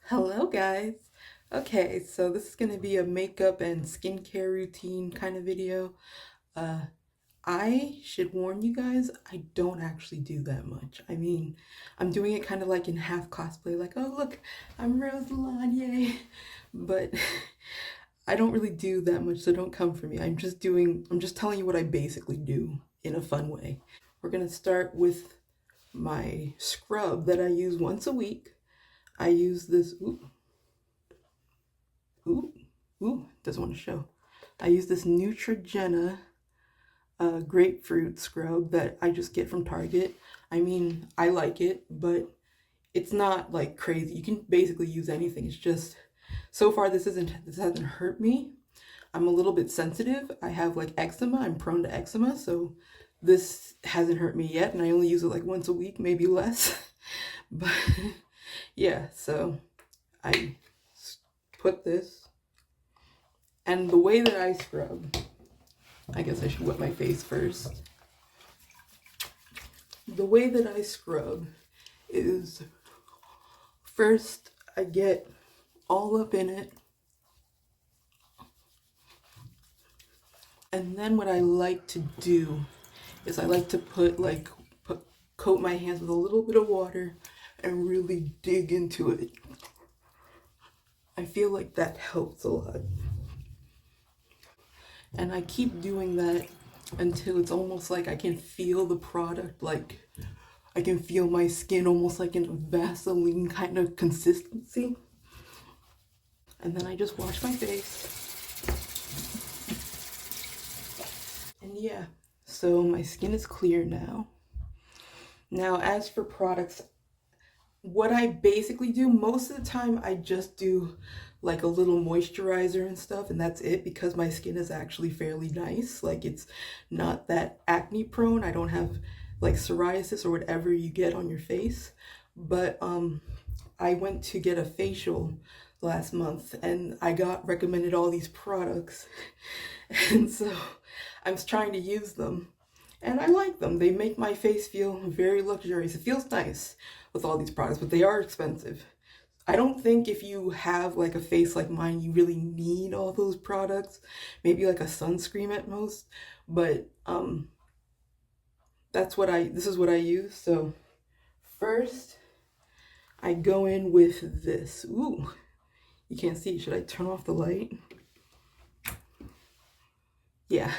Hello, guys. Okay, so this is going to be a makeup and skincare routine kind of video. Uh, I should warn you guys, I don't actually do that much. I mean, I'm doing it kind of like in half cosplay, like, oh, look, I'm Rosalind, yay. But I don't really do that much, so don't come for me. I'm just telling you what I basically do in a fun way. We're going to start with my scrub that I use once a week. I use this, ooh, doesn't want to show. I use this Neutrogena grapefruit scrub that I just get from Target. I mean, I like it, but it's not like crazy. You can basically use anything. It's just, so far this hasn't hurt me. I'm a little bit sensitive. I have like eczema. I'm prone to eczema, so this hasn't hurt me yet, and I only use it like once a week, maybe less. But yeah, so I put this, and the way that I scrub, I guess I should wet my face first. The way that I scrub is first I get all up in it, and then what I like to do is I like to coat my hands with a little bit of water and really dig into it. I feel like that helps a lot. And I keep doing that until it's almost like I can feel the product, like I can feel my skin almost like in a Vaseline kind of consistency. And then I just wash my face. And yeah, so my skin is clear now. Now, as for products, what I basically do most of the time, I just do like a little moisturizer and stuff, and that's it, because my skin is actually fairly nice. Like, it's not that acne prone. I don't have like psoriasis or whatever you get on your face. But I went to get a facial last month and I got recommended all these products. And so I'm trying to use them. And I like them. They make my face feel very luxurious. It feels nice with all these products, but they are expensive. I don't think if you have like a face like mine, you really need all those products. Maybe like a sunscreen at most. But this is what I use. So first I go in with this. Ooh, you can't see. Should I turn off the light? Yeah,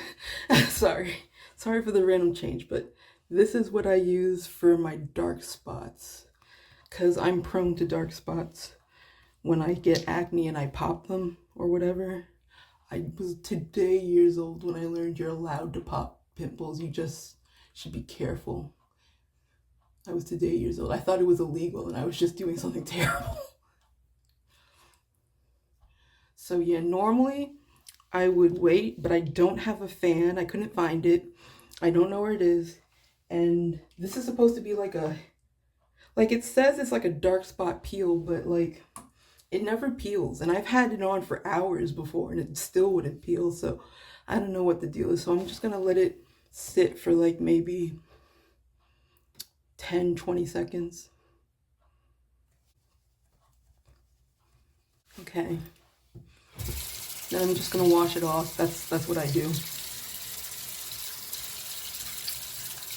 sorry. Sorry for the random change, but this is what I use for my dark spots, because I'm prone to dark spots when I get acne and I pop them or whatever. I was today years old when I learned you're allowed to pop pimples. You just should be careful. I was today years old. I thought it was illegal and I was just doing something terrible. So yeah, normally I would wait, but I don't have a fan. I couldn't find it. I don't know where it is. And this is supposed to be like it says it's like a dark spot peel, but like it never peels. And I've had it on for hours before and it still wouldn't peel. So I don't know what the deal is. So I'm just gonna let it sit for like maybe 10-20 seconds. Okay. Then I'm just gonna wash it off. That's what I do.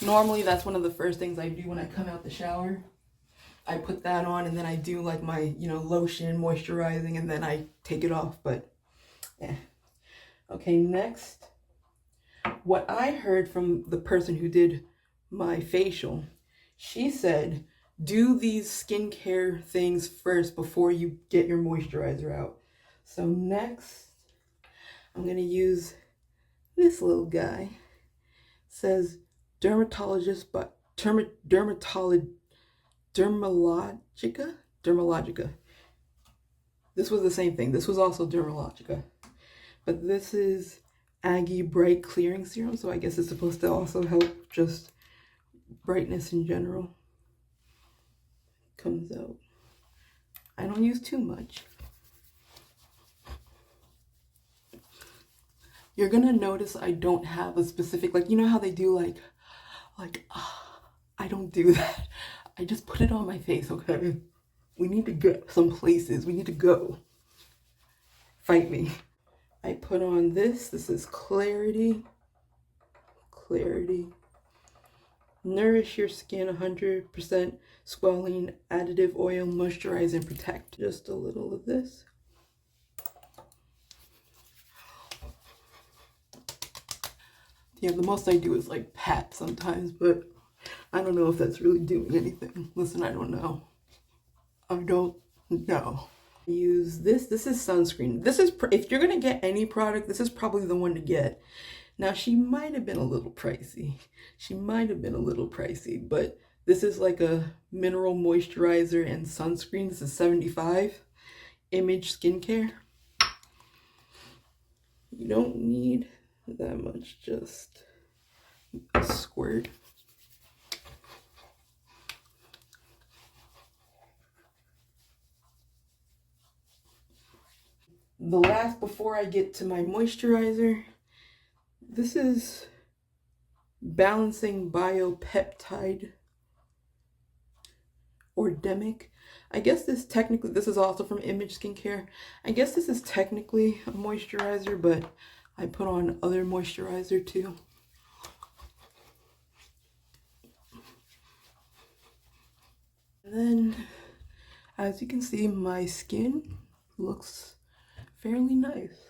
Normally that's one of the first things I do when I come out the shower. I put that on and then I do like my, lotion, moisturizing, and then I take it off, but yeah. Okay, next, what I heard from the person who did my facial, she said, do these skincare things first before you get your moisturizer out. So next, I'm gonna use this little guy. It says dermatologist, but Dermalogica. This was the same thing. This was also Dermalogica. But this is Aggie Bright Clearing Serum, so I guess it's supposed to also help just brightness in general. Comes out. I don't use too much. You're gonna notice I don't have a specific, like, you know how they do I don't do that. I just put it on my face, okay? We need to get some places. We need to go. Fight me. I put on this. This is Clarity. Clarity. Nourish your skin 100% squalene additive oil, moisturize and protect. Just a little of this. Yeah, the most I do is like pat sometimes, but I don't know if that's really doing anything. Listen, I don't know. I don't know. Use this. This is sunscreen. This is, if you're gonna get any product, this is probably the one to get. Now, she might have been a little pricey. She might have been a little pricey, but this is like a mineral moisturizer and sunscreen. This is 75. Image Skincare. You don't need that much, just a squirt. The last, before I get to my moisturizer, this is Balancing Biopeptide Ordemic. I guess this technically, this is also from Image Skincare. I guess this is technically a moisturizer, but I put on other moisturizer too. And then, as you can see, my skin looks fairly nice.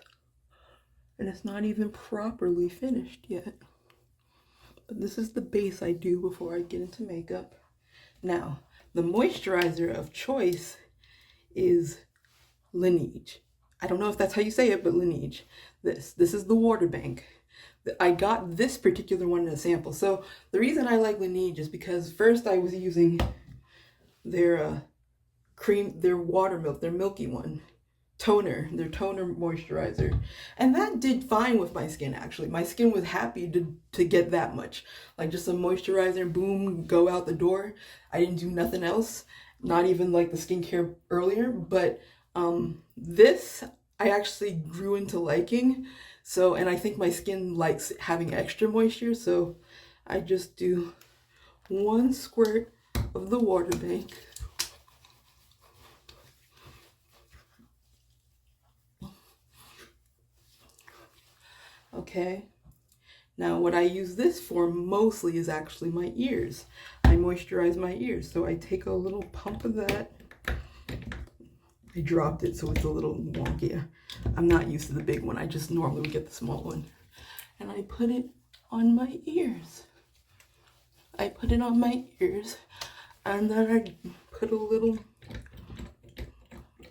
And it's not even properly finished yet. But this is the base I do before I get into makeup. Now, the moisturizer of choice is Laneige. I don't know if that's how you say it, but Laneige. This is the water bank. I got this particular one in a sample. So the reason I like Laneige is because first I was using their cream, their water milk, their milky one. Toner, their toner moisturizer, and that did fine with my skin. Actually, my skin was happy to get that much, like just some moisturizer and boom, go out the door. I didn't do nothing else, not even like the skincare earlier, but this I actually grew into liking. So, and I think my skin likes having extra moisture, so I just do one squirt of the water bank. Okay, now what I use this for mostly is actually my ears. I moisturize my ears, so I take a little pump of that. I dropped it, so it's a little wonky. I'm not used to the big one. I just normally would get the small one. And I put it on my ears. I put it on my ears, and then I put a little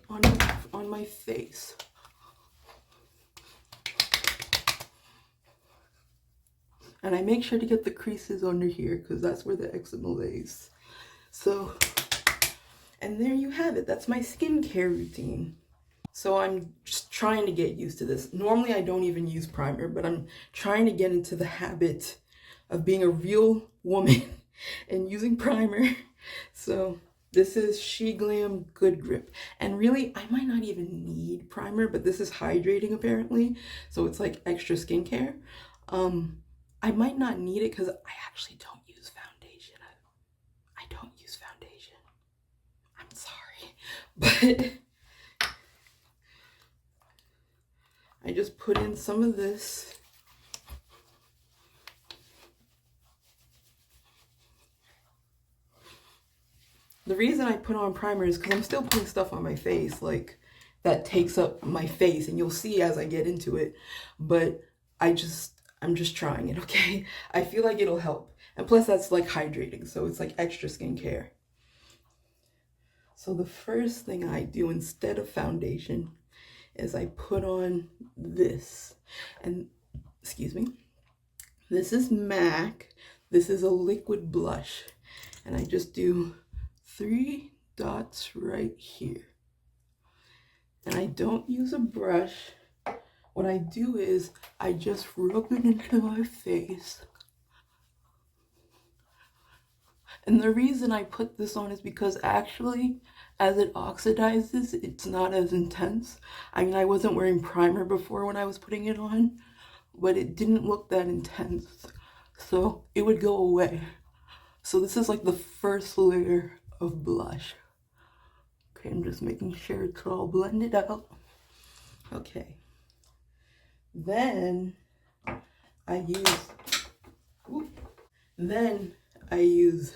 on my face. And I make sure to get the creases under here because that's where the eczema lays. So, and there you have it. That's my skincare routine. So I'm just trying to get used to this. Normally I don't even use primer, but I'm trying to get into the habit of being a real woman and using primer. So this is She Glam Good Grip. And really, I might not even need primer, but this is hydrating apparently. So it's like extra skincare. I might not need it because I actually don't use foundation. I don't use foundation. I'm sorry. But I just put in some of this. The reason I put on primer is because I'm still putting stuff on my face like that takes up my face, and you'll see as I get into it. But I'm just trying it, okay? I feel like it'll help. And plus that's like hydrating, so it's like extra skincare. So the first thing I do instead of foundation is I put on this. And, excuse me, this is MAC. This is a liquid blush. And I just do 3 dots right here. And I don't use a brush. What I do is I just rub it into my face. And the reason I put this on is because actually, as it oxidizes, it's not as intense. I mean, I wasn't wearing primer before when I was putting it on, but it didn't look that intense. So it would go away. So this is like the first layer of blush. Okay, I'm just making sure it's all blended out. Okay. Then I use,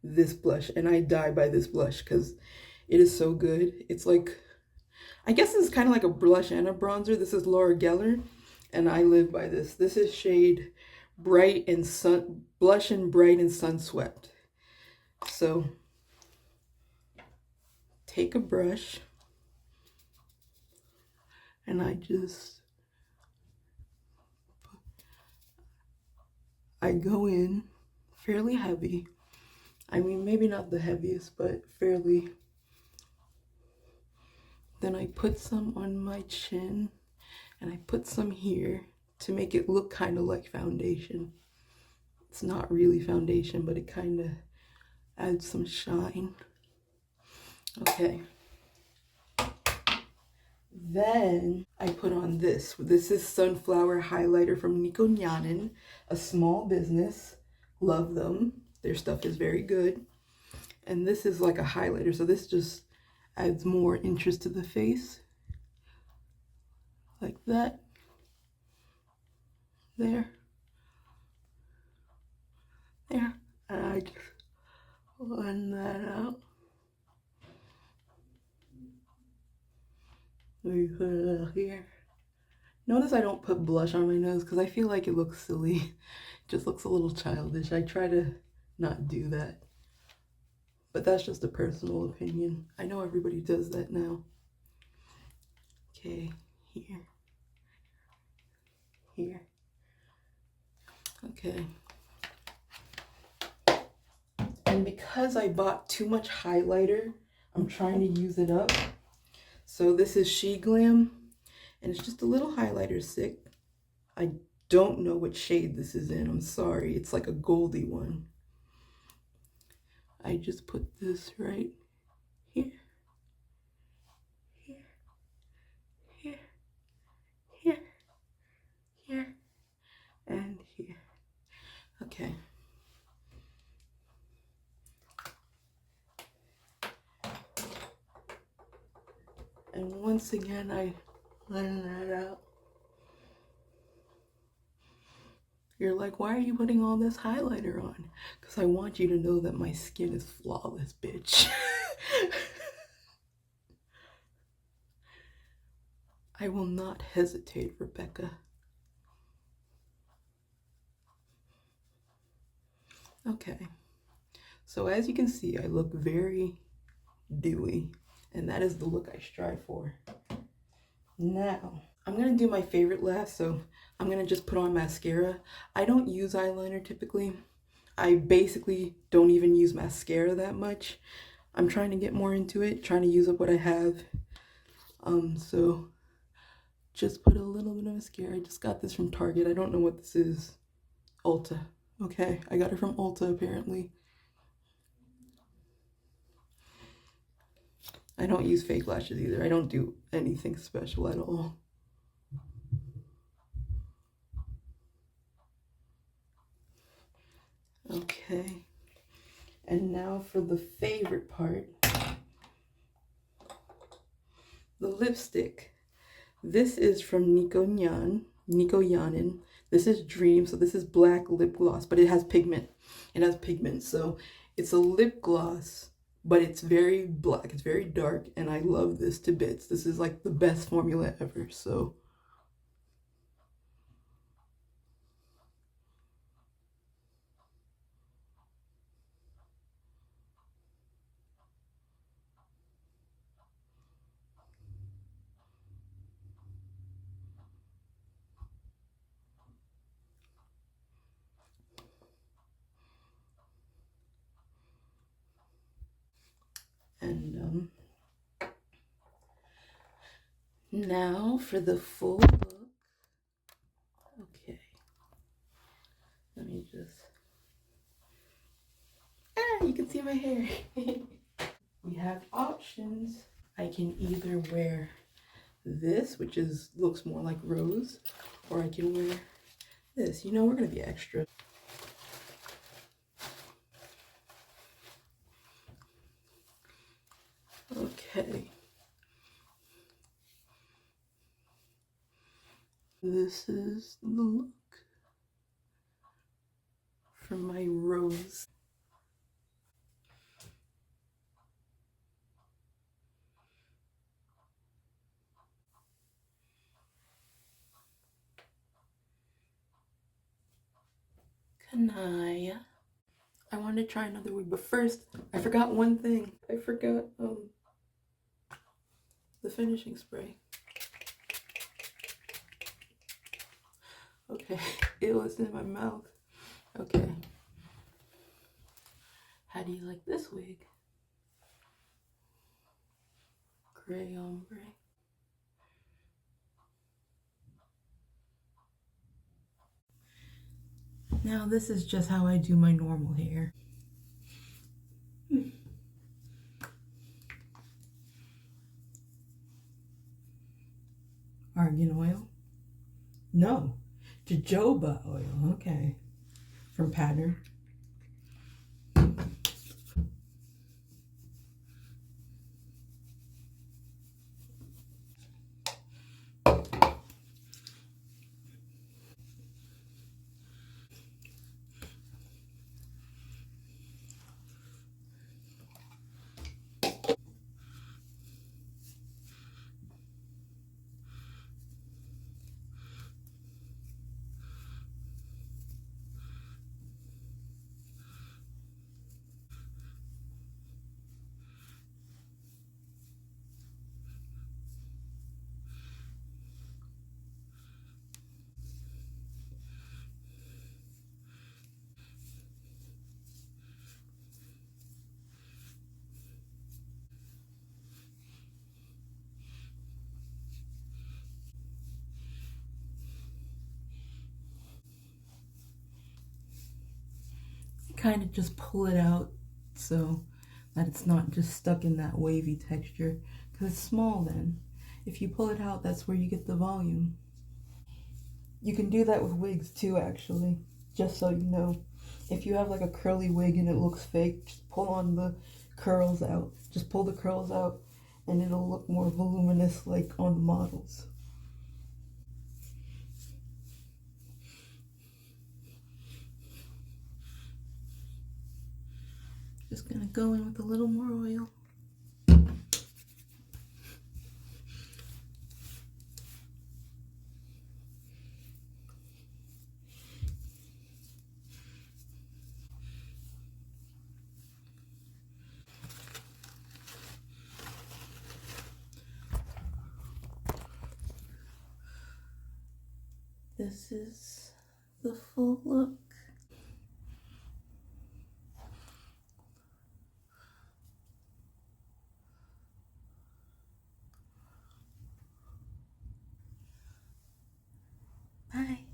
this blush, and I die by this blush because it is so good. It's like, I guess it's kind of like a blush and a bronzer. This is Laura Geller, and I live by this. This is shade Bright and Sun, Blush and Bright and Sun Swept. So take a brush, and I go in fairly heavy. I mean, maybe not the heaviest, but fairly. Then I put some on my chin, and I put some here to make it look kind of like foundation. It's not really foundation, but it kind of adds some shine. Okay. Then I put on this. This is Sunflower Highlighter from Nico Nyanin, a small business. Love them. Their stuff is very good. And this is like a highlighter, so this just adds more interest to the face. Like that. There. There. And I just blend that out. We put it out here. Notice I don't put blush on my nose because I feel like it looks silly. It just looks a little childish. I try to not do that. But that's just a personal opinion. I know everybody does that now. Okay, here. Here. Okay. And because I bought too much highlighter, I'm trying to use it up. So this is She Glam, and it's just a little highlighter stick. I don't know what shade this is in. I'm sorry. It's like a goldy one. I just put this right here, here, here, here, here, and here. Okay. And once again, I blend that out. You're like, why are you putting all this highlighter on? Because I want you to know that my skin is flawless, bitch. I will not hesitate, Rebecca. Okay. So as you can see, I look very dewy, and that is the look I strive for. Now, I'm gonna do my favorite last, so I'm gonna just put on mascara. I don't use eyeliner typically. I basically don't even use mascara that much. I'm trying to get more into it, trying to use up what I have. So just put a little bit of mascara. I just got this from Target. I don't know what this is. Ulta. Okay, I got it from Ulta apparently. I don't use fake lashes either. I don't do anything special at all. Okay. And now for the favorite part. The lipstick. This is from Nico Yanin. This is Dream. So this is black lip gloss, but it has pigment. It has pigment. So it's a lip gloss, but it's very black. It's very dark, and I love this to bits. This is like the best formula ever. So and now for the full look. Okay. Let me just, you can see my hair. We have options. I can either wear this, which looks more like rose, or I can wear this. You know, we're gonna be extra. Okay. This is the look for my rose. Kanaya. I wanted to try another wig, but first I forgot one thing. I forgot the finishing spray. Okay, it was in my mouth. Okay. How do you like this wig? Gray ombre. Now this is just how I do my normal hair. Argan oil? No, jojoba oil. Okay, from Pattern. Kind of just pull it out so that it's not just stuck in that wavy texture, because it's small then. If you pull it out, that's where you get the volume. You can do that with wigs too, actually, just so you know. If you have like a curly wig and it looks fake, just pull on the curls out. Just pull the curls out and it'll look more voluminous like on the models. Just gonna go in with a little more oil. This is the full look. Bye.